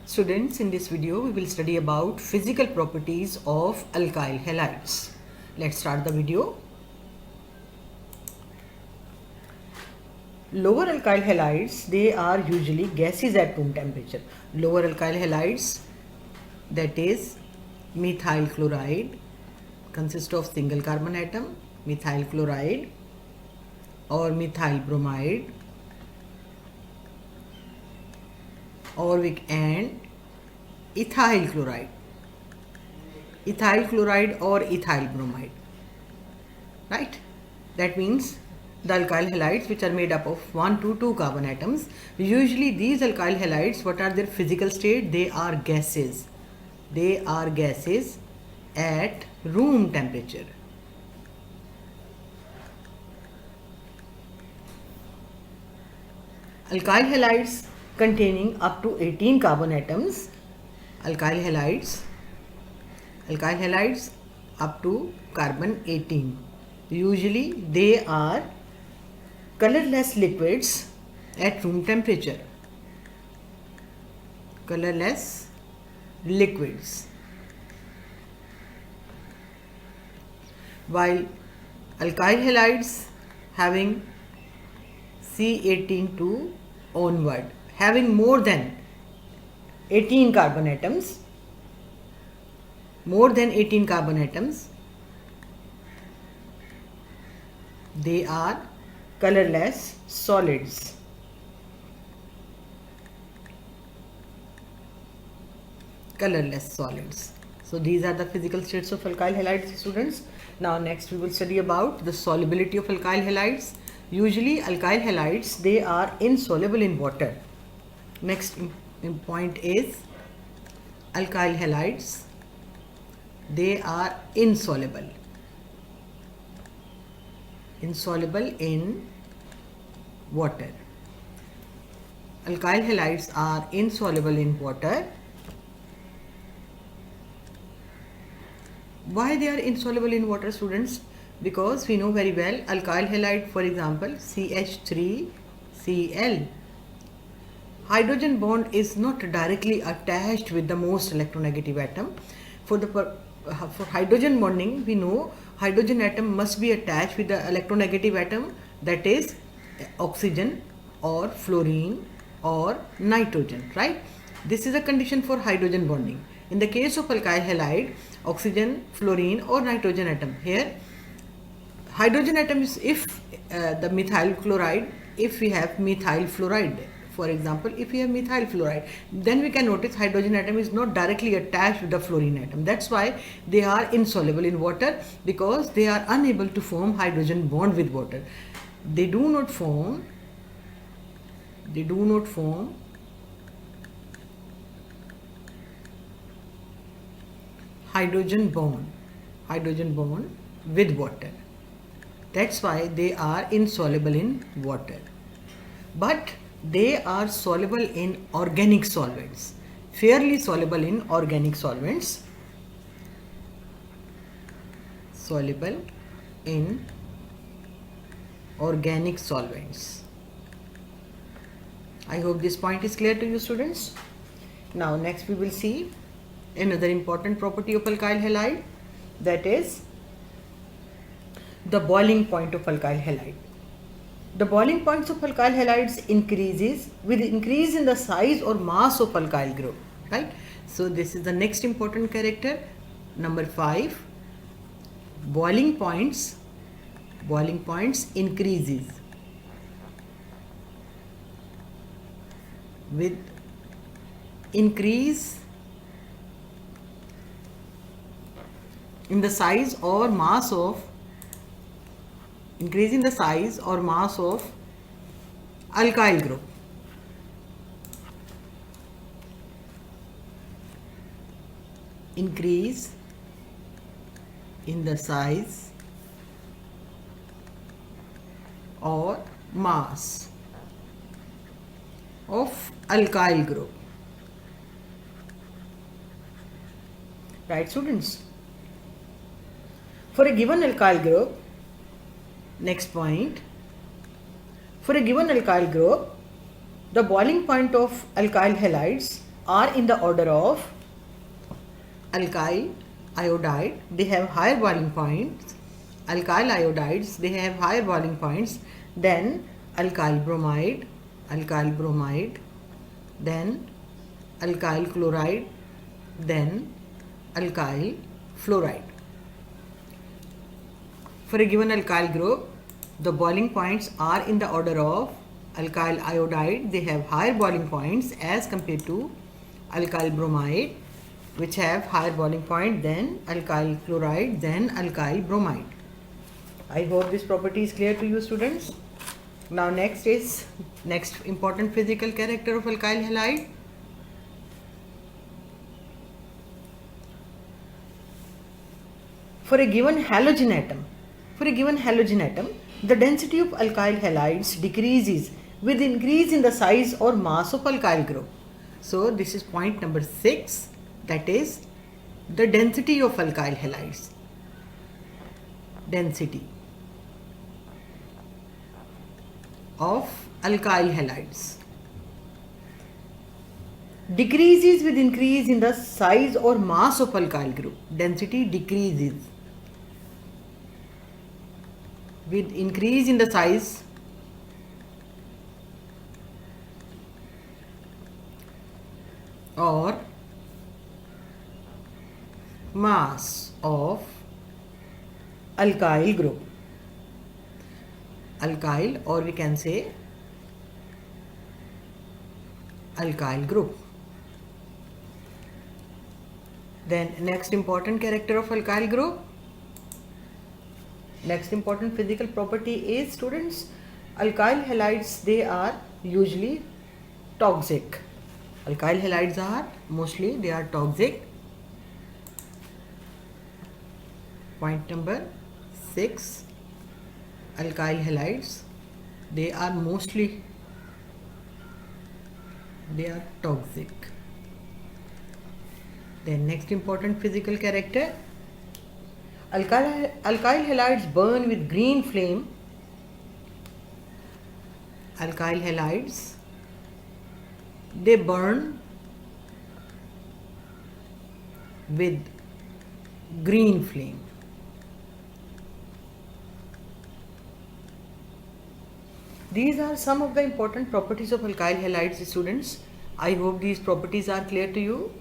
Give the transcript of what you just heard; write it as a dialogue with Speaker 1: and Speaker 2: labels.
Speaker 1: Students, in this video we will study about physical properties of alkyl halides. Let's start the video. Lower alkyl halides, they are usually gases at room temperature. Lower alkyl halides, that is methyl chloride, consist of single carbon atom, methyl chloride or methyl bromide, or we and ethyl chloride or ethyl bromide, right? That means the alkyl halides which are made up of 1 to 2 carbon atoms. Usually these alkyl halides, what are their physical state? They are gases at room temperature. Alkyl halides containing up to 18 carbon atoms, alkyl halides up to carbon 18. Usually they are colorless liquids at room temperature. Colorless liquids. While alkyl halides having C18 onward, having more than 18 carbon atoms, they are colorless solids. So these are the physical states of alkyl halides, students. Now next we will study about the solubility of alkyl halides. Usually alkyl halides, they are insoluble in water. Next point is alkyl halides, they are insoluble in water. Alkyl halides are insoluble in water. Why they are insoluble in water, students? Because we know very well alkyl halide, for example CH3Cl, hydrogen bond is not directly attached with the most electronegative atom. For hydrogen bonding, we know hydrogen atom must be attached with the electronegative atom, that is oxygen or fluorine or nitrogen, right? This is a condition for hydrogen bonding. In the case of alkyl halide, oxygen, fluorine or nitrogen atom. Here hydrogen atom is if the methyl chloride, if we have methyl fluoride, for example, if we have methyl fluoride, then we can notice hydrogen atom is not directly attached with the fluorine atom. That's why they are insoluble in water, because they are unable to form hydrogen bond with water. They do not form hydrogen bond with water. That's why they are insoluble in water. But they are soluble in organic solvents, fairly soluble in organic solvents. I hope this point is clear to you, students. Now next we will see another important property of alkyl halide, that is the boiling point of alkyl halide. The boiling points of alkyl halides increases with increase in the size or mass of alkyl group, right? So this is the next important character, number 5. Boiling points increases with increase in the size or mass of alkyl group. Increase in the size or mass of alkyl group. Right, students? For a given alkyl group, next point, for a given alkyl group, the boiling point of alkyl halides are in the order of alkyl iodide, they have higher boiling points. Alkyl iodides, they have higher boiling points than alkyl bromide, then alkyl chloride, then alkyl fluoride. For a given alkyl group, the boiling points are in the order of alkyl iodide, they have higher boiling points as compared to alkyl bromide, which have higher boiling point than alkyl chloride, then alkyl bromide. I hope this property is clear to you, students. Now next important physical character of alkyl halide. For a given halogen atom, the density of alkyl halides decreases with increase in the size or mass of alkyl group. So this is point number 6, that is the density of alkyl halides. Density of alkyl halides decreases with increase in the size or mass of alkyl group. Density decreases with increase in the size or mass of alkyl group. Alkyl, or we can say alkyl group. Then next important character of alkyl group, next important physical property is, students, alkyl halides, they are usually toxic. Alkyl halides are mostly, they are toxic. Point number 6, alkyl halides, they are mostly, they are toxic. Then next important physical character, alkyl halides burn with green flame. Alkyl halides, they burn with green flame. These are some of the important properties of alkyl halides, students. I hope these properties are clear to you.